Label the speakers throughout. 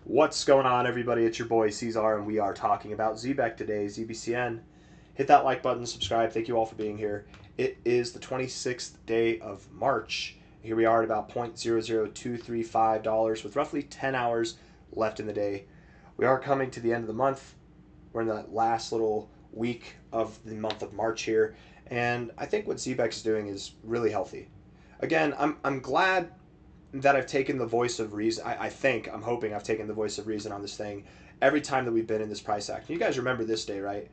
Speaker 1: What's going on, everybody? It's your boy C-Zar, and we are talking about Zebec today, ZBCN. Hit that like button, subscribe. Thank you all for being here. It is the 26th day of March. Here we are at about $0.00235 with roughly 10 hours left in the day. We are coming to the end of the month. We're in the last little week of the month of March here, and I think what Zebec is doing is really healthy. Again, I'm glad that I've taken the voice of reason. I'm hoping I've taken the voice of reason on this thing every time that we've been in this price action. You guys remember this day, right?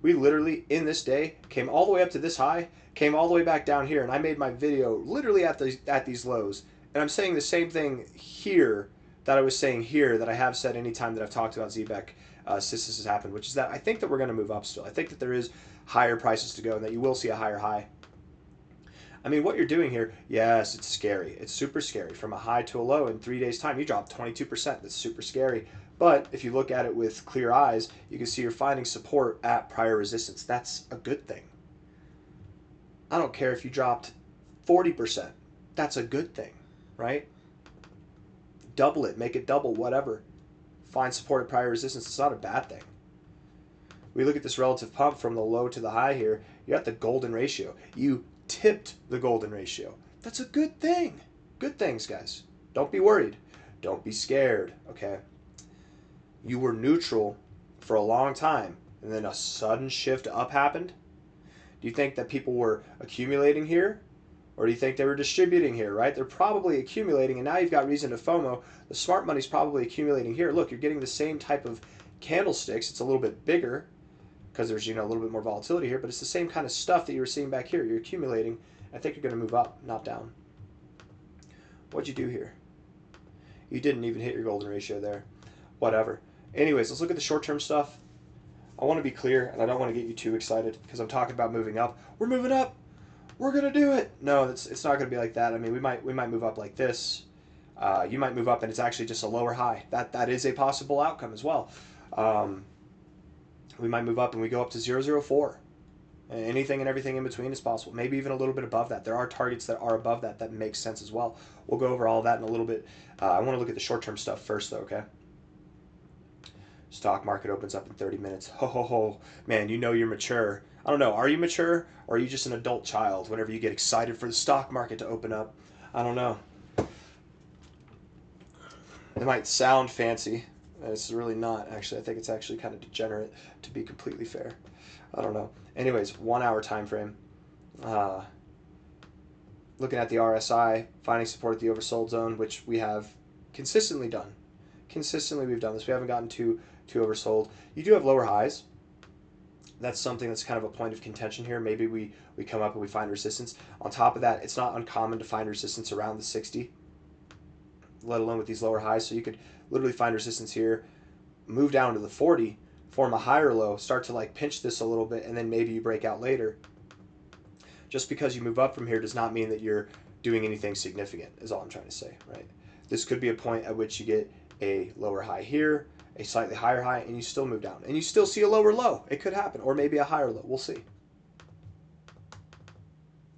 Speaker 1: We literally, in this day, came all the way up to this high, came all the way back down here, and I made my video literally at these lows. And I'm saying the same thing here that I was saying here that I have said anytime that I've talked about Zebec since this has happened, which is that I think that we're going to move up still. I think that there is higher prices to go and that you will see a higher high. I mean, what you're doing here, yes, it's scary. It's super scary. From a high to a low in 3 days' time, you dropped 22%. That's super scary. But if you look at it with clear eyes, you can see you're finding support at prior resistance. That's a good thing. I don't care if you dropped 40%. That's a good thing, right? Double it, make it double, whatever. Find support at prior resistance. It's not a bad thing. We look at this relative pump from the low to the high here. You got the golden ratio. You tipped the golden ratio. That's a good thing. Good things, guys. Don't be worried. Don't be scared, okay? You were neutral for a long time, and then a sudden shift up happened. Do you think that people were accumulating here? Or do you think they were distributing here, right? They're probably accumulating, and now you've got reason to FOMO. The smart money's probably accumulating here. Look, you're getting the same type of candlesticks. It's a little bit bigger, because there's a little bit more volatility here, but it's the same kind of stuff that you were seeing back here. You're accumulating. I think you're going to move up, not down. What'd you do here? You didn't even hit your golden ratio there. Whatever. Anyways, let's look at the short-term stuff. I want to be clear, and I don't want to get you too excited because I'm talking about moving up. We're moving up. We're going to do it. No, it's not going to be like that. I mean, we might move up like this. You might move up and it's actually just a lower high. That is a possible outcome as well. We might move up and we go up to 004. Anything and everything in between is possible. Maybe even a little bit above that. There are targets that are above that makes sense as well. We'll go over all that in a little bit. I want to look at the short-term stuff first, though, okay? Stock market opens up in 30 minutes. Ho, ho, ho. Man, you know you're mature. I don't know. Are you mature or are you just an adult child whenever you get excited for the stock market to open up? I don't know. It might sound fancy. It's really not, actually. I think it's actually kind of degenerate, to be completely fair. I don't know. Anyways, 1 hour time frame. Looking at the RSI, finding support at the oversold zone, which we have consistently done. Consistently, we've done this. We haven't gotten too oversold. You do have lower highs. That's something that's kind of a point of contention here. Maybe we come up and we find resistance. On top of that, it's not uncommon to find resistance around the 60, let alone with these lower highs. So you could literally find resistance here, move down to the 40, form a higher low, start to like pinch this a little bit, and then maybe you break out later. Just because you move up from here does not mean that you're doing anything significant, is all I'm trying to say, right? This could be a point at which you get a lower high here, a slightly higher high, and you still move down. And you still see a lower low. It could happen. Or maybe a higher low. We'll see.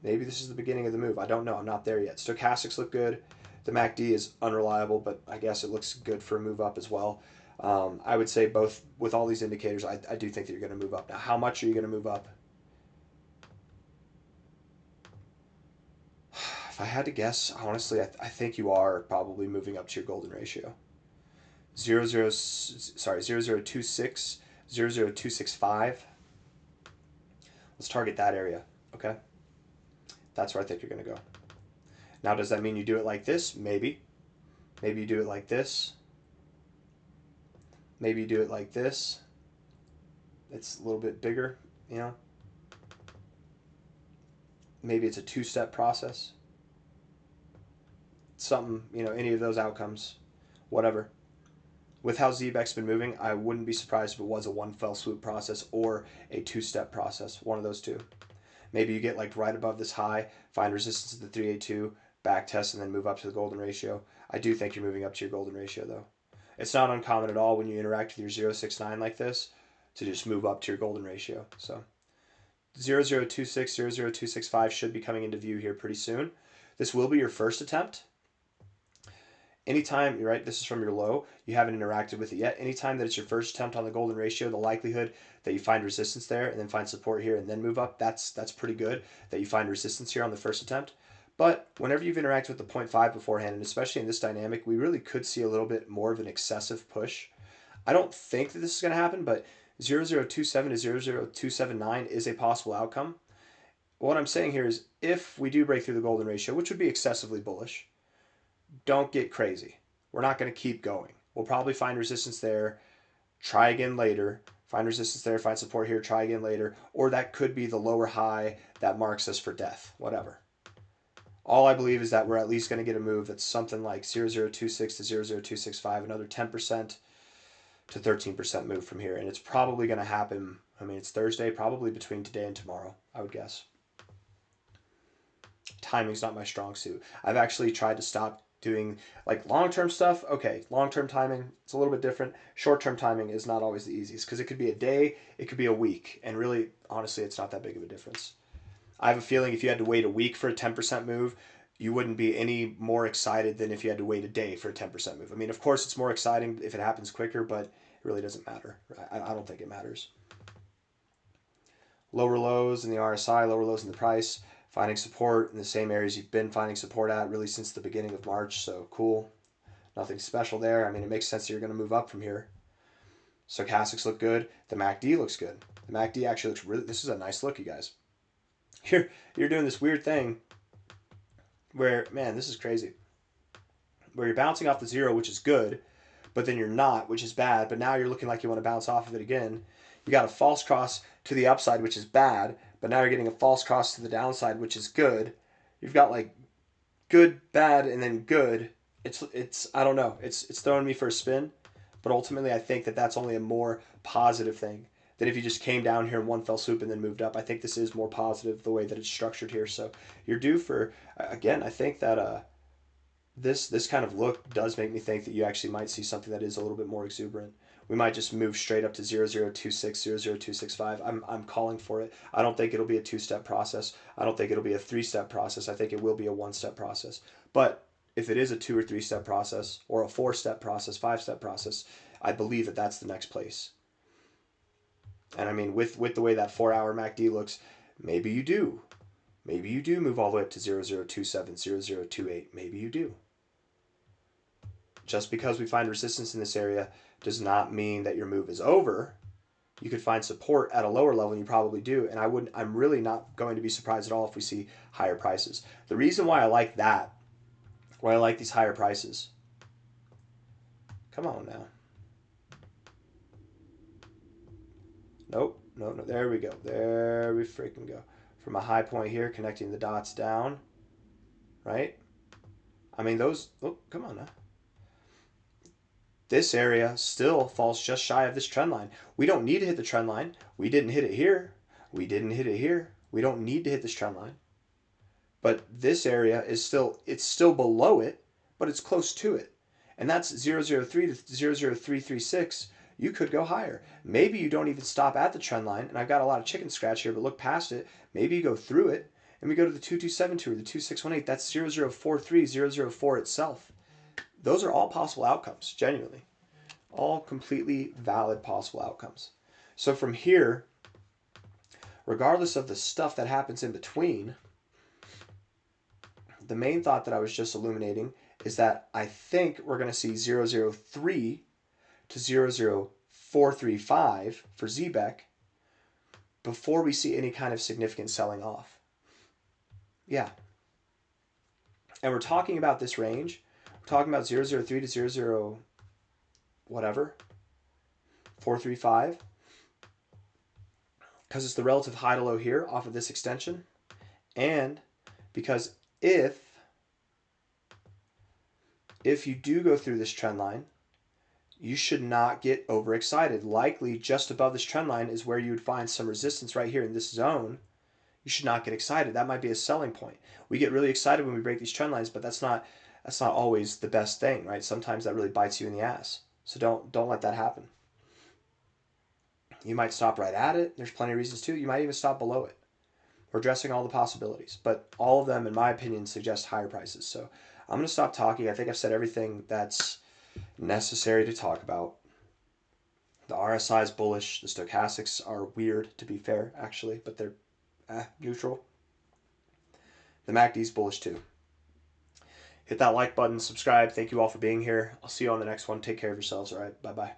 Speaker 1: Maybe this is the beginning of the move. I don't know. I'm not there yet. Stochastics look good. The MACD is unreliable, but I guess it looks good for a move up as well. I would say both with all these indicators, I do think that you're going to move up. Now, how much are you going to move up? If I had to guess, honestly, I think you are probably moving up to your golden ratio. 0026, 00265. Let's target that area, okay? That's where I think you're going to go. Now, does that mean you do it like this? Maybe. Maybe you do it like this. Maybe you do it like this. It's a little bit bigger, you know? Maybe it's a two-step process. Something, any of those outcomes, whatever. With how Zebec's been moving, I wouldn't be surprised if it was a one fell swoop process or a two-step process, one of those two. Maybe you get like right above this high, find resistance at the 382, back test, and then move up to the golden ratio. I do think you're moving up to your golden ratio, though. It's not uncommon at all when you interact with your 069 like this to just move up to your golden ratio. So 0026, 00265 should be coming into view here pretty soon. This will be your first attempt. anytime, right, this is from your low, you haven't interacted with it yet. Anytime that it's your first attempt on the golden ratio, the likelihood that you find resistance there and then find support here and then move up, that's pretty good that you find resistance here on the first attempt. But whenever you've interacted with the 0.5 beforehand, and especially in this dynamic, we really could see a little bit more of an excessive push. I don't think that this is going to happen, but 0027 to 00279 is a possible outcome. What I'm saying here is if we do break through the golden ratio, which would be excessively bullish, don't get crazy. We're not going to keep going. We'll probably find resistance there, try again later, find resistance there, find support here, try again later, or that could be the lower high that marks us for death, whatever. All I believe is that we're at least going to get a move that's something like 0026 to 00265, another 10% to 13% move from here. And it's probably going to happen, I mean, it's Thursday, probably between today and tomorrow, I would guess. Timing's not my strong suit. I've actually tried to stop doing like long-term stuff. Okay, long-term timing, it's a little bit different. Short-term timing is not always the easiest because it could be a day, it could be a week. And really, honestly, it's not that big of a difference. I have a feeling if you had to wait a week for a 10% move, you wouldn't be any more excited than if you had to wait a day for a 10% move. I mean, of course, it's more exciting if it happens quicker, but it really doesn't matter. I don't think it matters. Lower lows in the RSI, lower lows in the price, finding support in the same areas you've been finding support at really since the beginning of March, so cool. Nothing special there. I mean, it makes sense that you're going to move up from here. Stochastics look good. The MACD looks good. The MACD actually looks really, this is a nice look, you guys. You're doing this weird thing where, man, this is crazy, where you're bouncing off the zero, which is good, but then you're not, which is bad, but now you're looking like you want to bounce off of it again. You got a false cross to the upside, which is bad, but now you're getting a false cross to the downside, which is good. You've got like good, bad, and then good. It's I don't know. It's throwing me for a spin, but ultimately I think that that's only a more positive thing than if you just came down here in one fell swoop and then moved up. I think this is more positive the way that it's structured here. So you're due for, again, I think that this kind of look does make me think that you actually might see something that is a little bit more exuberant. We might just move straight up to 0026, 00265. I'm calling for it. I don't think it'll be a two-step process. I don't think it'll be a three-step process. I think it will be a one-step process. But if it is a two or three-step process or a four-step process, five-step process, I believe that that's the next place. And I mean, with the way that 4-hour MACD looks, maybe you do. Maybe you do move all the way up to 0027, 0028. Maybe you do. Just because we find resistance in this area does not mean that your move is over. You could find support at a lower level, and you probably do. And I'm really not going to be surprised at all if we see higher prices. The reason why I like that, why I like these higher prices. Come on now. Nope. No. There we go. There we freaking go. From a high point here, connecting the dots down. Right? I mean, those... Oh, come on now. This area still falls just shy of this trend line. We don't need to hit the trend line. We didn't hit it here. We didn't hit it here. We don't need to hit this trend line. But this area is still below it, but it's close to it. And that's 003 to 00336. You could go higher. Maybe you don't even stop at the trend line, and I've got a lot of chicken scratch here, but look past it. Maybe you go through it, and we go to the 2272 or the 2618. That's 0043, 004 itself. Those are all possible outcomes, genuinely. All completely valid possible outcomes. So from here, regardless of the stuff that happens in between, the main thought that I was just illuminating is that I think we're going to see 003 to 00435 for Zebec before we see any kind of significant selling off. Yeah. And we're talking about this range. We're talking about 003 to 00 whatever, 435, because it's the relative high to low here off of this extension, and because if you do go through this trend line, you should not get overexcited. Likely just above this trend line is where you would find some resistance right here in this zone. You should not get excited. That might be a selling point. We get really excited when we break these trend lines, but that's not always the best thing, right? Sometimes that really bites you in the ass. So don't let that happen. You might stop right at it. There's plenty of reasons too. You might even stop below it. We're addressing all the possibilities, but all of them, in my opinion, suggest higher prices. So I'm going to stop talking. I think I've said everything that's necessary to talk about. The RSI is bullish. The stochastics are weird, to be fair, actually, but they're neutral. The MACD is bullish too. Hit that like button, subscribe. Thank you all for being here. I'll see you on the next one. Take care of yourselves. All right. Bye-bye.